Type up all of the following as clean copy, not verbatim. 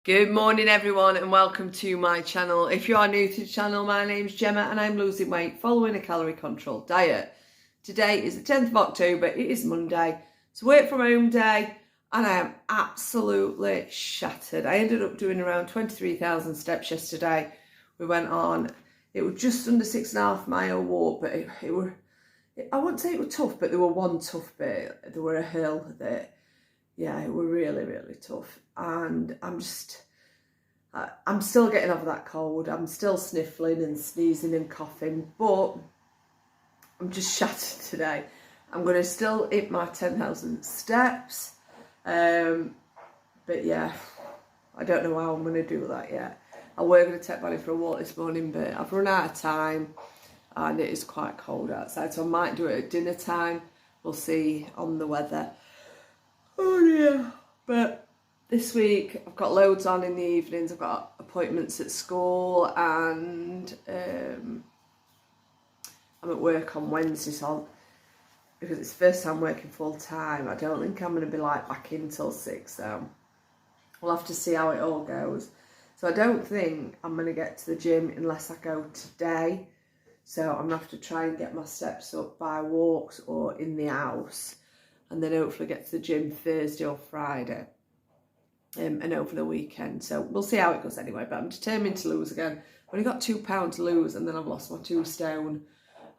Good morning everyone and welcome to my channel. If you are new to the channel, my name's Gemma and I'm losing weight following a calorie control diet. Today is the 10th of October, it is Monday. It's work from home day and I am absolutely shattered. I ended up doing around 23,000 steps yesterday. We went on, it was just under 6.5 mile walk, but I wouldn't say it was tough, but there were one tough bit. There were a hill that, yeah, it were really, really tough. And I'm still getting over that cold. I'm still sniffling and sneezing and coughing, but I'm just shattered today. I'm going to still hit my 10,000 steps. But yeah, I don't know how I'm going to do that yet. I were going to take Bonnie for a walk this morning, but I've run out of time and it is quite cold outside, so I might do it at dinner time. We'll see on the weather. Oh dear. But this week I've got loads on in the evenings. I've got appointments at school and I'm at work on Wednesday, so because it's the first time working full time, I don't think I'm going to be like back in till 6, so we'll have to see how it all goes. So I don't think I'm going to get to the gym unless I go today, so I'm going to have to try and get my steps up by walks or in the house, and then hopefully get to the gym Thursday or Friday and over the weekend. So we'll see how it goes anyway, but I'm determined to lose again. I've only got £2 to lose and then I've lost my 2 stone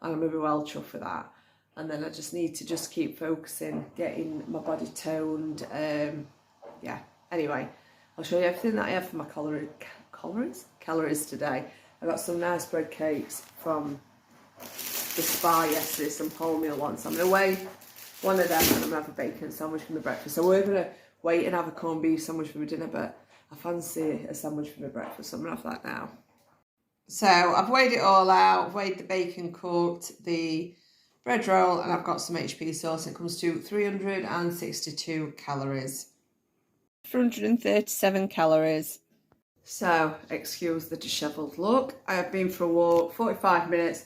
and I'm going to be well chuffed for that. And then I just need to just keep focusing, getting my body toned. Yeah, anyway, I'll show you everything that I have for my calories today. I got some nice bread cakes from the spa yesterday, some wholemeal ones. I'm going to weigh one of them and I'm going to have a bacon sandwich for my breakfast. So we're going to wait and have a corned beef sandwich for my dinner, but I fancy a sandwich for my breakfast, so I'm going to have that now. So I've weighed it all out, weighed the bacon cooked, the bread roll, and I've got some HP sauce. It comes to 362 calories. 437 calories. So, excuse the dishevelled look. I have been for a walk, 45 minutes.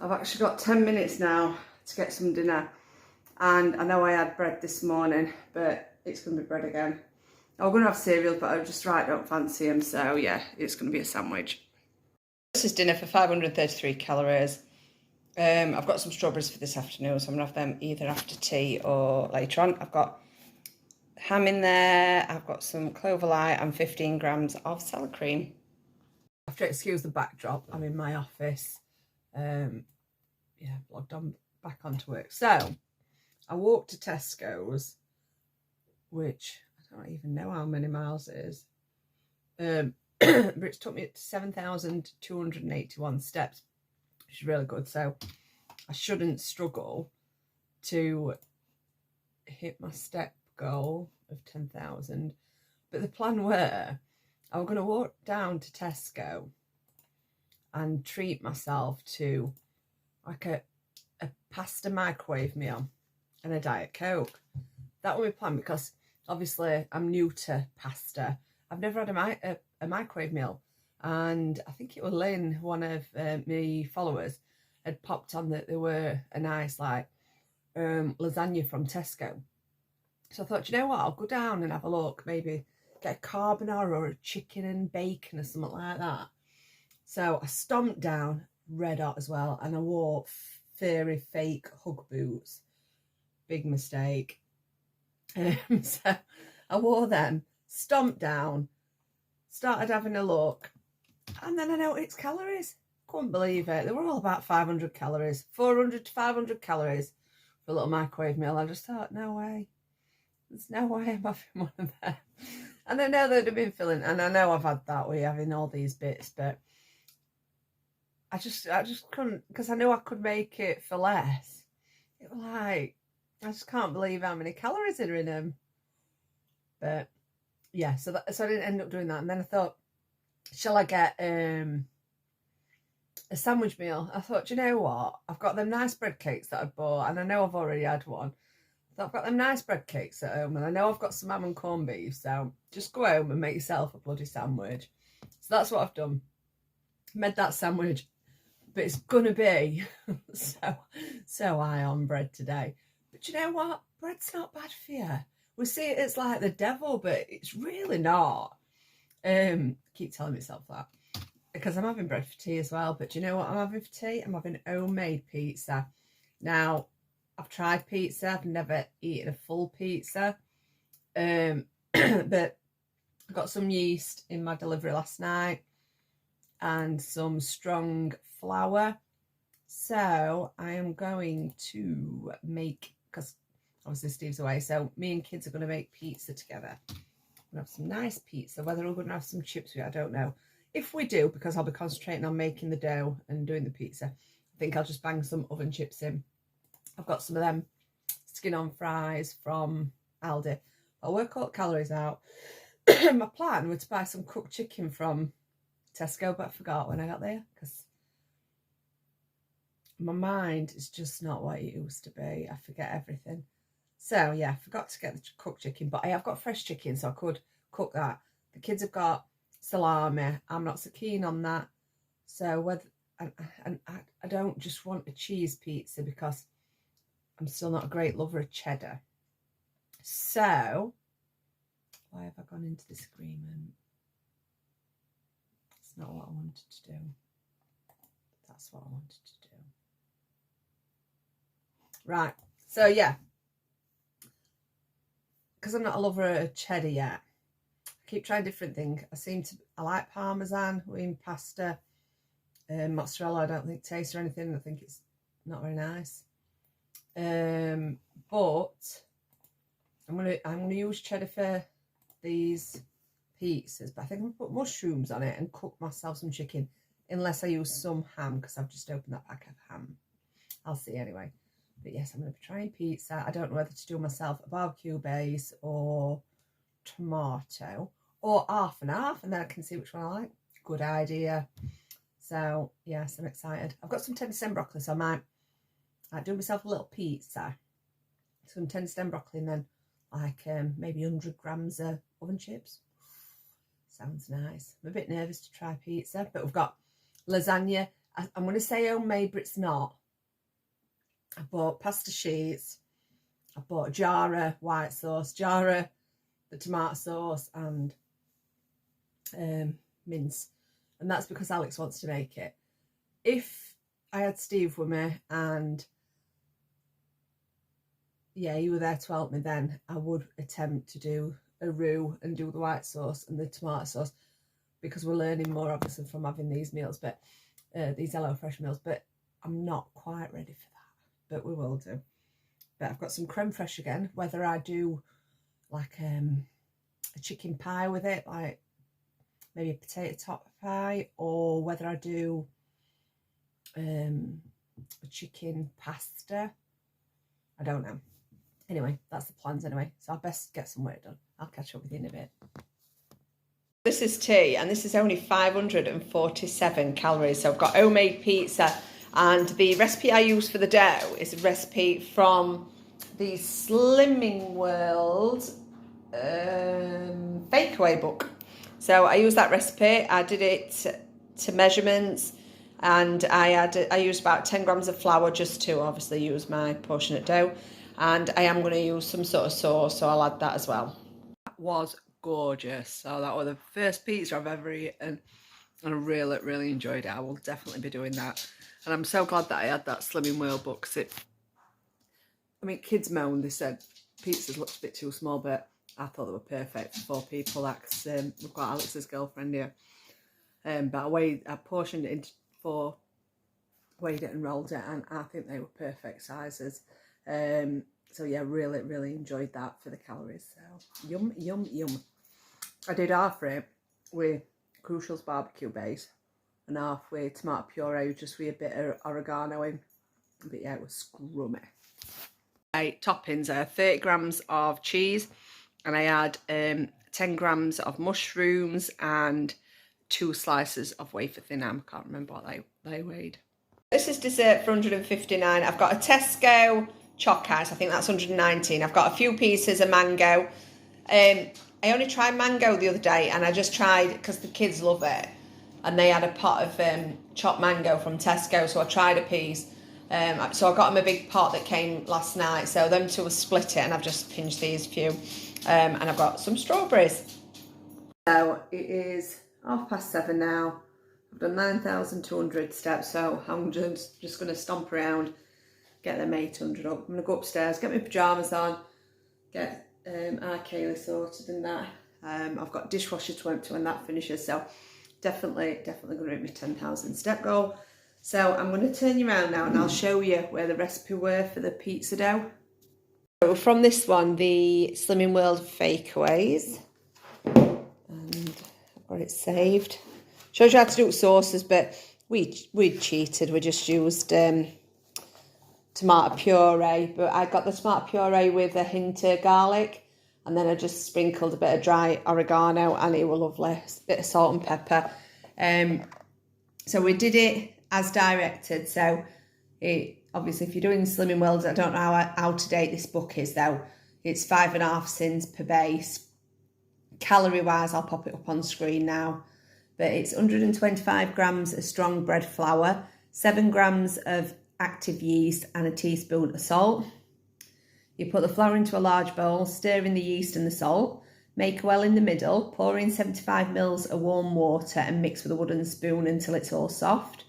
I've actually got 10 minutes now to get some dinner. And I know I had bread this morning, but it's going to be bread again. I'm going to have cereals, but I just don't fancy them. So yeah, it's going to be a sandwich. This is dinner for 533 calories. I've got some strawberries for this afternoon, so I'm going to have them either after tea or later on. I've got ham in there. I've got some clover light and 15 grams of salad cream. I have to excuse the backdrop. I'm in my office. Yeah, logged on back onto work. So I walked to Tesco's, which I don't even know how many miles it is. But it took me to 7,281 steps, which is really good. So I shouldn't struggle to hit my step goal of 10,000. But the plan were I was going to walk down to Tesco and treat myself to like a pasta microwave meal and a Diet Coke. That was my plan because obviously I'm new to pasta. I've never had a microwave meal, and I think it was Lynn, one of my followers, had popped on that there were a nice like lasagna from Tesco. So I thought, you know what, I'll go down and have a look, maybe get a carbonara or a chicken and bacon or something like that. So I stomped down, red hot as well, and I wore furry fake Hug boots. Big mistake. So I wore them, stomped down, started having a look, and then I noticed calories. Couldn't believe it. They were all about 500 calories, 400 to 500 calories for a little microwave meal. I just thought, no way. There's no way I'm having one of them. And I know they'd have been filling, and I know I've had that way, having all these bits, but I just couldn't, because I knew I could make it for less. It was like, I just can't believe how many calories are in them. But yeah, so I didn't end up doing that. And then I thought, shall I get a sandwich meal? I thought, you know what? I've got them nice bread cakes that I bought, and I know I've already had one. So I've got them nice bread cakes at home, and I know I've got some ham and corned beef. So just go home and make yourself a bloody sandwich. So that's what I've done. Made that sandwich, but it's gonna be so high on bread today. But you know what? Bread's not bad for you. We see it as like the devil, but it's really not. Keep telling myself that. Because I'm having bread for tea as well. But do you know what I'm having for tea? I'm having homemade pizza. Now, I've tried pizza. I've never eaten a full pizza. But I got some yeast in my delivery last night and some strong flour. So I am going to make, because obviously Steve's away, so me and kids are going to make pizza together. We're going to have some nice pizza. Whether we're going to have some chips with it, I don't know. If we do, because I'll be concentrating on making the dough and doing the pizza, I think I'll just bang some oven chips in. I've got some of them skin-on fries from Aldi. I'll work all the calories out. My plan was to buy some cooked chicken from Tesco, but I forgot when I got there because my mind is just not what it used to be. I forget everything. So yeah, I forgot to get the cooked chicken, but I have got fresh chicken, so I could cook that. The kids have got salami. I'm not so keen on that. So whether I don't just want a cheese pizza because I'm still not a great lover of cheddar. So why have I gone into this agreement? It's not what I wanted to do. That's what I wanted to do. Right. So yeah, because I'm not a lover of cheddar yet, I keep trying different things. I like parmesan in pasta. Mozzarella I don't think tastes or anything. I think it's not very nice. But I'm gonna use cheddar for these pizzas, but I think I'm gonna put mushrooms on it and cook myself some chicken, unless I use some ham, because I've just opened that pack of ham. I'll see anyway. But yes, I'm going to be trying pizza. I don't know whether to do myself a barbecue base or tomato, or half and half, and then I can see which one I like. Good idea. So yes, I'm excited. I've got some 10 stem broccoli, so I might do myself a little pizza. Some 10 stem broccoli, and then like maybe 100 grams of oven chips. Sounds nice. I'm a bit nervous to try pizza, but we've got lasagna. I'm going to say homemade, but it's not. I bought pasta sheets. I bought a jar of white sauce, jar of the tomato sauce, and mince. And that's because Alex wants to make it. If I had Steve with me and yeah, you were there to help me, then I would attempt to do a roux and do the white sauce and the tomato sauce, because we're learning more obviously from having these meals, but these HelloFresh meals, but I'm not quite ready for that, but we will do. But I've got some creme fraiche again, whether I do like a chicken pie with it, like maybe a potato top pie, or whether I do a chicken pasta. I don't know. Anyway, that's the plans anyway. So I'll best get some work done. I'll catch up with you in a bit. This is tea, and this is only 547 calories. So I've got homemade pizza, and the recipe I use for the dough is a recipe from the Slimming World Fakeaway book. So I used that recipe. I did it to measurements, and I used about 10 grams of flour just to obviously use my portion of dough. And I am going to use some sort of sauce, so I'll add that as well. That was gorgeous. So that was the first pizza I've ever eaten, and I really, really enjoyed it. I will definitely be doing that. And I'm so glad that I had that Slimming World book, because I mean, kids moaned. They said pizzas looked a bit too small, but I thought they were perfect for 4 people. That's we've got Alex's girlfriend here. But I portioned it into 4, weighed it and rolled it, and I think they were perfect sizes. So yeah, really, really enjoyed that for the calories. So yum, yum, yum. I did half it with Crucial's barbecue base and half with tomato puree, just with a bit of oregano in. But yeah, it was scrummy. Toppings, I had 30 grams of cheese, and I had 10 grams of mushrooms and 2 slices of wafer thin ham. I can't remember what they weighed. This is dessert for 159. I've got a Tesco choc ice, I think that's 119. I've got a few pieces of mango. I only tried mango the other day, and I just tried because the kids love it, and they had a pot of chopped mango from Tesco, so I tried a piece. So I got them a big pot that came last night, so them two have split it, and I've just pinched these few. And I've got some strawberries. So it is 7:30 now. I've done 9,200 steps, so I'm just going to stomp around, get them 800 up. I'm going to go upstairs, get my pyjamas on, get our Kaylee sorted and that. I've got dishwasher to empty when that finishes, so definitely going to hit my 10,000 step goal. So I'm going to turn you around now and I'll show you where the recipe were for the pizza dough. So from this one, the Slimming World Fakeaways, and I've got it saved. Shows you how to do sauces, but we cheated. We just used tomato puree, but I got the tomato puree with a hint of garlic, and then I just sprinkled a bit of dry oregano, and it was lovely. A bit of salt and pepper. So we did it as directed. So obviously, if you're doing Slimming Worlds, I don't know how out to date this book is though. It's 5.5 sins per base. Calorie wise, I'll pop it up on screen now. But it's 125 grams of strong bread flour, 7 grams of active yeast, and a teaspoon of salt. You put the flour into a large bowl, stir in the yeast and the salt, make a well in the middle, pour in 75 mils of warm water and mix with a wooden spoon until it's all soft.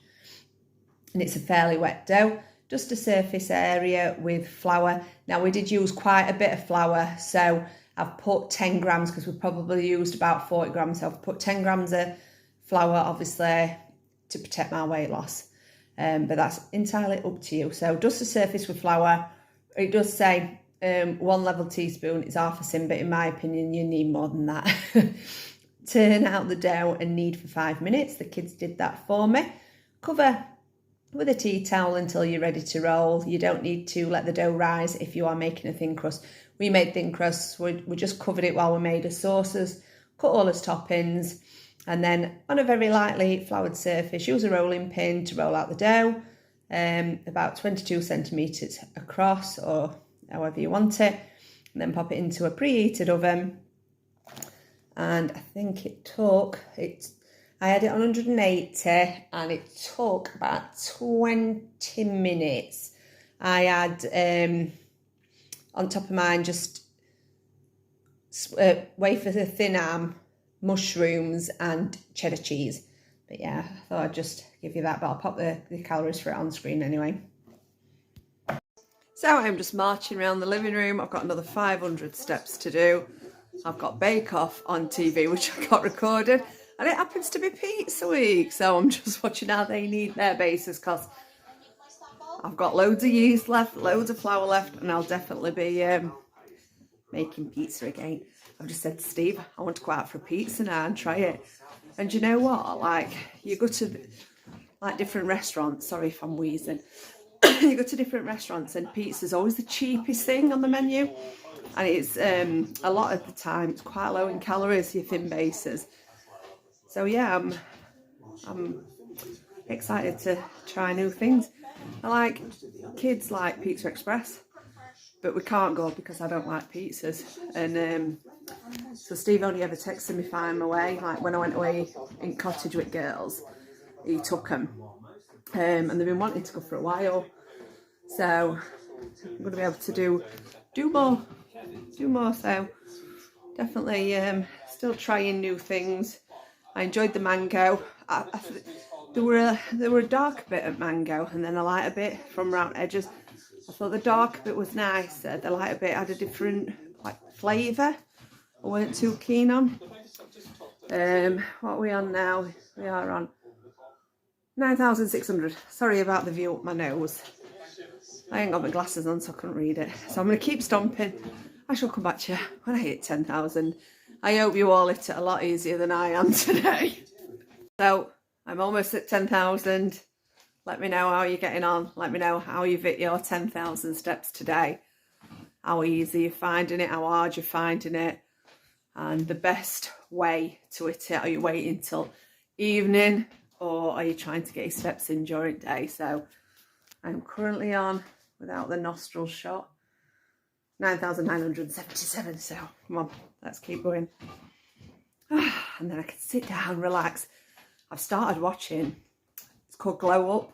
And it's a fairly wet dough, just a surface area with flour. Now we did use quite a bit of flour, so I've put 10 grams because we probably used about 40 grams. So I've put 10 grams of flour, obviously, to protect my weight loss. But that's entirely up to you. So dust the surface with flour. It does say 1 level teaspoon is half a sin, but in my opinion, you need more than that. Turn out the dough and knead for 5 minutes. The kids did that for me. Cover with a tea towel until you're ready to roll. You don't need to let the dough rise if you are making a thin crust. We made thin crusts. We just covered it while we made the sauces, cut all as toppings, and then on a very lightly floured surface, use a rolling pin to roll out the dough, about 22 centimetres across or however you want it, and then pop it into a preheated oven. And I think I had it on 180 and it took about 20 minutes. I had on top of mine just wafer thin arm, mushrooms and cheddar cheese. But yeah, I thought I'd just give you that, but I'll pop the calories for it on screen anyway. So I'm just marching around the living room. I've got another 500 steps to do. I've got Bake Off on TV, which I got recorded, and it happens to be pizza week. So I'm just watching how they knead their bases because I've got loads of yeast left, loads of flour left, and I'll definitely be making pizza again. I've just said to Steve, I want to go out for a pizza now and try it. And you know what? Like, you go to like different restaurants. Sorry if I'm wheezing. You go to different restaurants and pizza's always the cheapest thing on the menu. And it's a lot of the time it's quite low in calories, your thin bases. So yeah, I'm excited to try new things. Kids like Pizza Express, but we can't go because I don't like pizzas. And so Steve only ever texted me if I'm away. Like when I went away in cottage with girls, he took them. And they've been wanting to go for a while. So I'm going to be able to do more. So definitely still trying new things. I enjoyed the mango. There were a dark bit of mango and then a lighter bit from round edges. I thought the dark bit was nice. The lighter bit had a different flavour. I weren't too keen on. What are we on now? We are on 9,600. Sorry about the view up my nose. I ain't got my glasses on, so I couldn't read it. So I'm going to keep stomping. I shall come back to you when I hit 10,000. I hope you all hit it a lot easier than I am today. So I'm almost at 10,000. Let me know how you're getting on. Let me know how you've hit your 10,000 steps today. How easy you're finding it, how hard you're finding it. And the best way to hit it. Are you waiting till evening or are you trying to get your steps in during the day? So I'm currently on, without the nostril shot, 9,977. So come on, let's keep going. And then I can sit down, relax. I've started watching, it's called Glow Up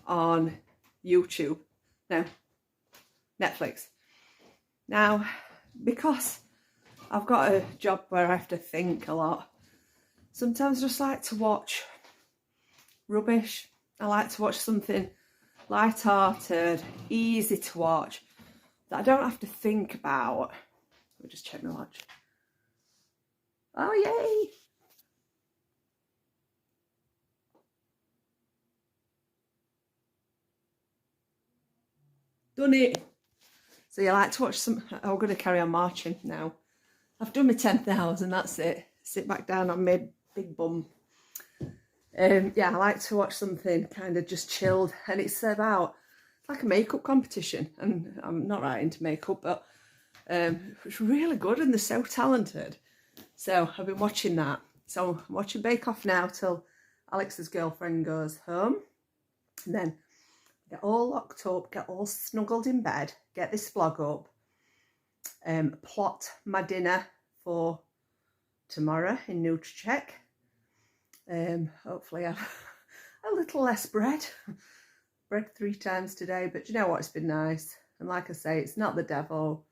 on YouTube. No, Netflix. Now, because I've got a job where I have to think a lot. Sometimes I just like to watch rubbish. I like to watch something light-hearted, easy to watch, that I don't have to think about. Let me just check my watch. Oh, yay! Done it! So you like to watch some... I'm going to carry on marching now. I've done my 10,000, that's it. Sit back down on my big bum. Yeah, I like to watch something kind of just chilled, and it's like a makeup competition, and I'm not right into makeup, but it's really good and they're so talented. So I've been watching that. So I'm watching Bake Off now till Alex's girlfriend goes home, and then get all locked up, get all snuggled in bed, get this vlog up, plot my dinner for tomorrow in Nutricheck. Hopefully have a little less bread. Bread 3 times today, but you know what, it's been nice. And like I say, it's not the devil.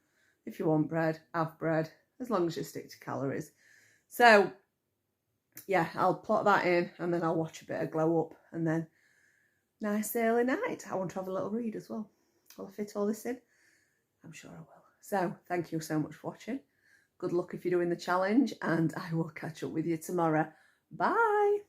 If you want bread, have bread, as long as you stick to calories. So yeah, I'll plot that in and then I'll watch a bit of Glow Up, and then nice early night. I want to have a little read as well. Will I fit all this in? I'm sure I will. So thank you so much for watching. Good luck if you're doing the challenge, and I will catch up with you tomorrow. Bye.